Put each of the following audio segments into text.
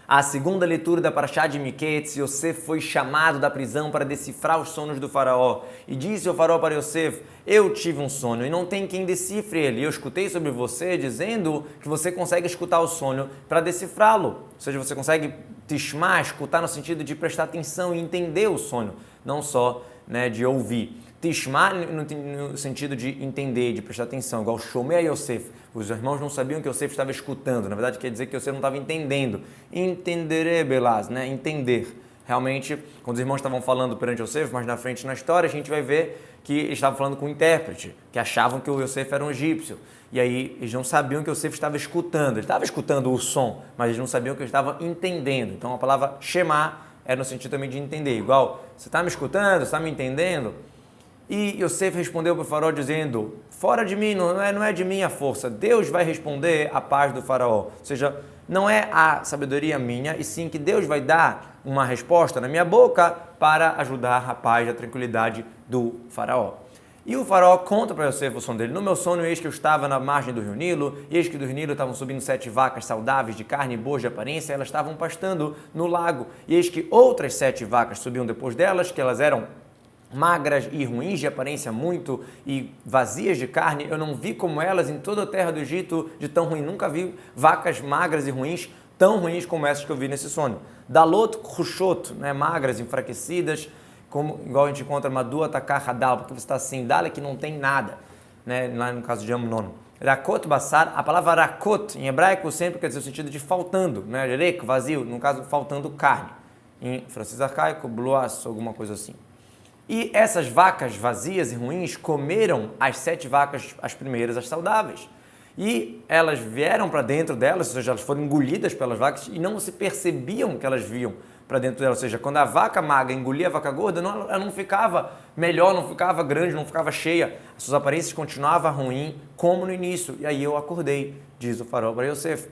A segunda leitura da Parashá de Miketz, Yosef foi chamado da prisão para decifrar os sonhos do faraó. E disse o faraó para Yosef, eu tive um sonho e não tem quem decifre ele. Eu escutei sobre você dizendo que você consegue escutar o sonho para decifrá-lo. Ou seja, você consegue tishmar, escutar no sentido de prestar atenção e entender o sonho, não só de ouvir. Tishmar no sentido de entender, de prestar atenção, igual Shomei Yosef. Os irmãos não sabiam que Yosef estava escutando. Na verdade, quer dizer que Yosef não estava entendendo. Entenderé, Belaz, entender. Realmente, quando os irmãos estavam falando perante Yosef, mais na frente na história, a gente vai ver que eles estavam falando com o intérprete, que achavam que o Yosef era um egípcio. E aí, eles não sabiam que Yosef estava escutando. Ele estava escutando o som, mas eles não sabiam que ele estava entendendo. Então, a palavra Shema é no sentido também de entender. Igual, você está me escutando? Você está me entendendo? E Yosef respondeu para o faraó dizendo, fora de mim, não é de mim a força, Deus vai responder a paz do faraó. Ou seja, não é a sabedoria minha, e sim que Deus vai dar uma resposta na minha boca para ajudar a paz e a tranquilidade do faraó. E o faraó conta para Yosef o sonho dele. No meu sonho, eis que eu estava na margem do rio Nilo, e eis que do rio Nilo estavam subindo 7 vacas saudáveis, de carne e boas de aparência, e elas estavam pastando no lago. E eis que outras 7 vacas subiam depois delas, que elas eram magras e ruins de aparência muito e vazias de carne. Eu não vi como elas em toda a terra do Egito de tão ruim. Nunca vi vacas magras e ruins, tão ruins como essas que eu vi nesse sonho. Dalot Khushot, magras, enfraquecidas, como igual a gente encontra Madu Atakar Hadal, porque você está assim, Dale que não tem nada, lá no caso de Amnon. Rakot Basar, a palavra Rakot em hebraico sempre quer dizer o sentido de faltando, Rek, vazio, no caso faltando carne. Em francês arcaico, bloas, alguma coisa assim. E essas vacas vazias e ruins comeram as 7 vacas, as primeiras, as saudáveis. E elas vieram para dentro delas, ou seja, elas foram engolidas pelas vacas e não se percebiam que elas viam para dentro delas. Ou seja, quando a vaca magra engolia a vaca gorda, ela não ficava melhor, não ficava grande, não ficava cheia. As suas aparências continuavam ruins, como no início. E aí eu acordei, diz o faraó para Yosef.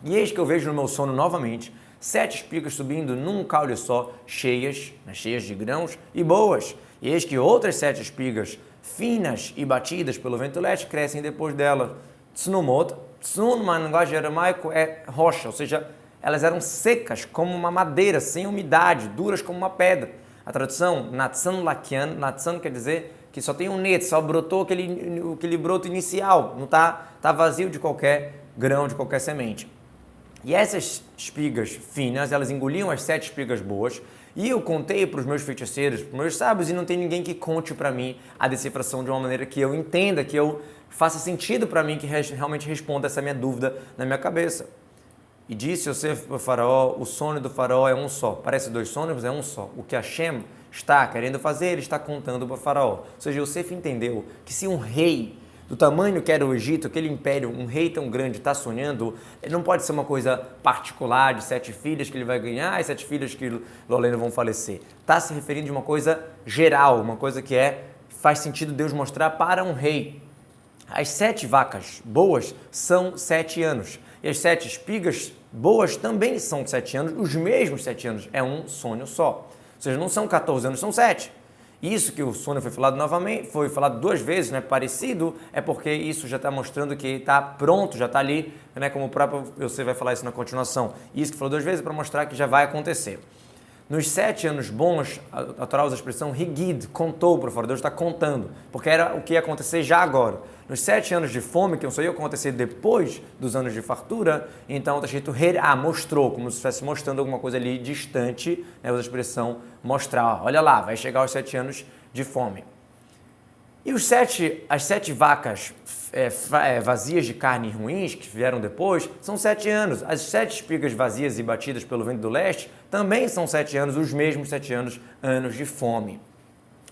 E eis que eu vejo no meu sono novamente 7 espigas subindo num caule só, cheias de grãos e boas. E eis que outras 7 espigas, finas e batidas pelo vento leste, crescem depois dela. Tsnumot, tsun, na linguagem aramaico, é rocha, ou seja, elas eram secas como uma madeira, sem umidade, duras como uma pedra. A tradução, natsan lakian, natsan quer dizer que só tem um net, só brotou aquele broto inicial, não está vazio de qualquer grão, de qualquer semente. E essas espigas finas, elas engoliam as 7 espigas boas, e eu contei para os meus feiticeiros, para os meus sábios, e não tem ninguém que conte para mim a decifração de uma maneira que eu entenda, que eu faça sentido para mim, que realmente responda essa minha dúvida na minha cabeça. E disse Yosef para o faraó, o sonho do faraó é um só. Parece 2 sonhos, mas é um só. O que Hashem está querendo fazer, ele está contando para o faraó. Ou seja, Yosef entendeu que se um rei do tamanho que era o Egito, aquele império, um rei tão grande está sonhando, não pode ser uma coisa particular de 7 filhas que ele vai ganhar e 7 filhas que Lolena vão falecer. Está se referindo de uma coisa geral, uma coisa que faz sentido Deus mostrar para um rei. As 7 vacas boas são 7 anos. E as 7 espigas boas também são 7 anos, os mesmos 7 anos. É um sonho só. Ou seja, não são 14 anos, são 7. Isso que o sonho foi falado novamente, foi falado 2 vezes, parecido, é porque isso já está mostrando que está pronto, já está ali, como o próprio você vai falar isso na continuação. Isso que falou 2 vezes é para mostrar que já vai acontecer. Nos 7 anos bons, a Torá usa a expressão Higid, contou para o faraó, Deus está contando, porque era o que ia acontecer já agora. Nos 7 anos de fome, que não só ia acontecer depois dos anos de fartura, então está escrito Herá, mostrou, como se estivesse mostrando alguma coisa ali distante, usa a expressão mostrar, olha lá, vai chegar os 7 anos de fome. E as 7 vacas vazias de carne ruins que vieram depois são 7 anos. As 7 espigas vazias e batidas pelo vento do leste também são 7 anos, os mesmos 7 anos de fome.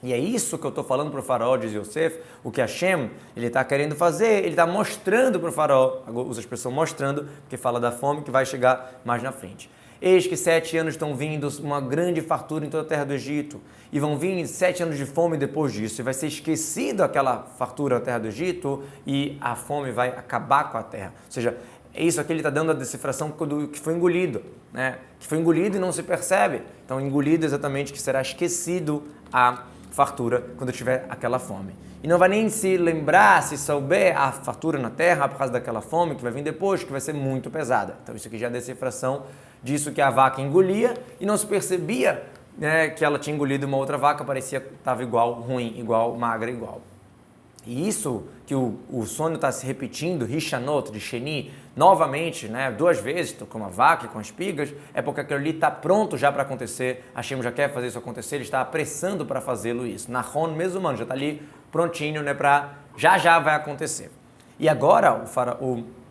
E é isso que eu estou falando para o faraó, diz Yosef, o que Hashem ele está querendo fazer, ele está mostrando para o faraó, usa a expressão mostrando, porque fala da fome que vai chegar mais na frente. Eis que 7 anos estão vindo, uma grande fartura em toda a terra do Egito, e vão vir 7 anos de fome depois disso, e vai ser esquecido aquela fartura na terra do Egito, e a fome vai acabar com a terra. Ou seja, é isso aqui ele está dando a decifração que foi engolido, que foi engolido e não se percebe. Então, engolido exatamente que será esquecido a fartura quando tiver aquela fome. E não vai nem se lembrar, se souber a fartura na terra por causa daquela fome que vai vir depois, que vai ser muito pesada. Então isso aqui já é a decifração disso que a vaca engolia e não se percebia, né, que ela tinha engolido uma outra vaca, parecia que estava igual, ruim, igual, magra, igual. E isso que o sonho está se repetindo, Rishanot, de Sheni, novamente, né, 2 vezes, com uma vaca e com espigas, é porque aquilo ali está pronto já para acontecer, Hashem já quer fazer isso acontecer, ele está apressando para fazê-lo isso. Nahon, mesmo humano, já está ali prontinho, né, para já vai acontecer. E agora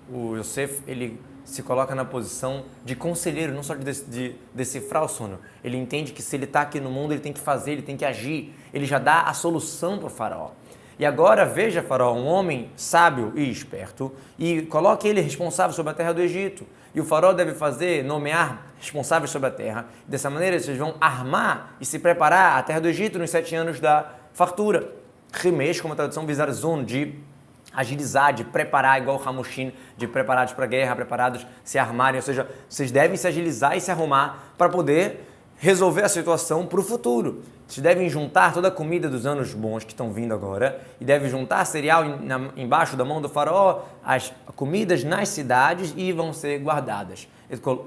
o Yosef, ele se coloca na posição de conselheiro, não só de decifrar o sonho. Ele entende que se ele está aqui no mundo, ele tem que fazer, ele tem que agir, ele já dá a solução para o faraó. E agora veja, faraó, um homem sábio e esperto, e coloque ele responsável sobre a terra do Egito. E o faraó deve nomear responsáveis sobre a terra. Dessa maneira, vocês vão armar e se preparar a terra do Egito nos 7 anos da fartura. Rimesh, como a tradução Bizarzun, de agilizar, de preparar, igual o Hamushin, de preparados para a guerra, preparados se armarem. Ou seja, vocês devem se agilizar e se arrumar para poder resolver a situação para o futuro. Vocês devem juntar toda a comida dos anos bons que estão vindo agora e devem juntar cereal embaixo da mão do faraó, as comidas nas cidades e vão ser guardadas.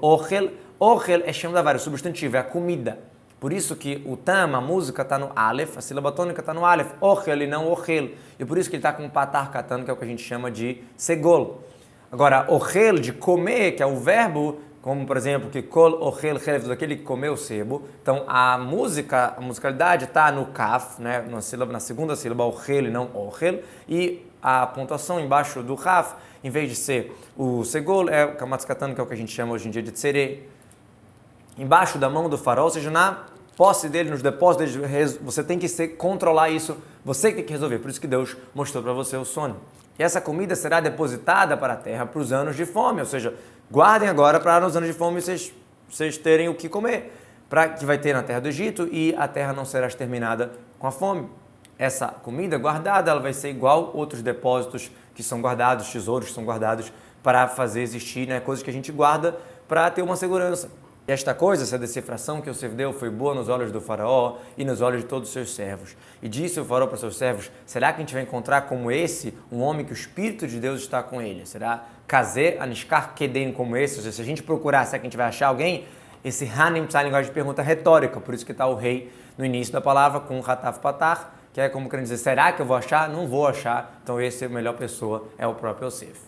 Ochel é Shem Davar, o substantivo, é a comida. Por isso que o tam, a música, está no Aleph, a sílaba tônica está no Aleph, Ochel e não Ochel. E por isso que ele está com patar katano, que é o que a gente chama de segol. Agora, Ochel, de comer, que é o verbo, como por exemplo, que kol ochel chelev, daquele que comeu o sebo. Então a musicalidade está no kaf, né, na segunda sílaba, ochel e não ochel, e a pontuação embaixo do kaf, em vez de ser o segol, é o kamatz katano, que é o que a gente chama hoje em dia de tsere. Embaixo da mão do faraó, ou seja, na posse dele, nos depósitos dele, você tem que controlar isso, você que tem que resolver. Por isso que Deus mostrou para você o sono. E essa comida será depositada para a terra para os anos de fome, ou seja, guardem agora para nos anos de fome vocês terem o que comer, para que vai ter na terra do Egito e a terra não será exterminada com a fome. Essa comida guardada, ela vai ser igual outros depósitos que são guardados, tesouros que são guardados para fazer existir, né, coisas que a gente guarda para ter uma segurança. E esta coisa, essa decifração que Yosef deu foi boa nos olhos do faraó e nos olhos de todos os seus servos. E disse o faraó para os seus servos, será que a gente vai encontrar como esse, um homem que o Espírito de Deus está com ele? Será Kazé Anishkar Kedem como esse? Ou seja, se a gente procurar, será que a gente vai achar alguém? Esse Hanim está em linguagem de pergunta retórica, por isso que está o rei no início da palavra com Hataf Patar, que é como querendo dizer, será que eu vou achar? Não vou achar. Então esse é a melhor pessoa, é o próprio Yosef.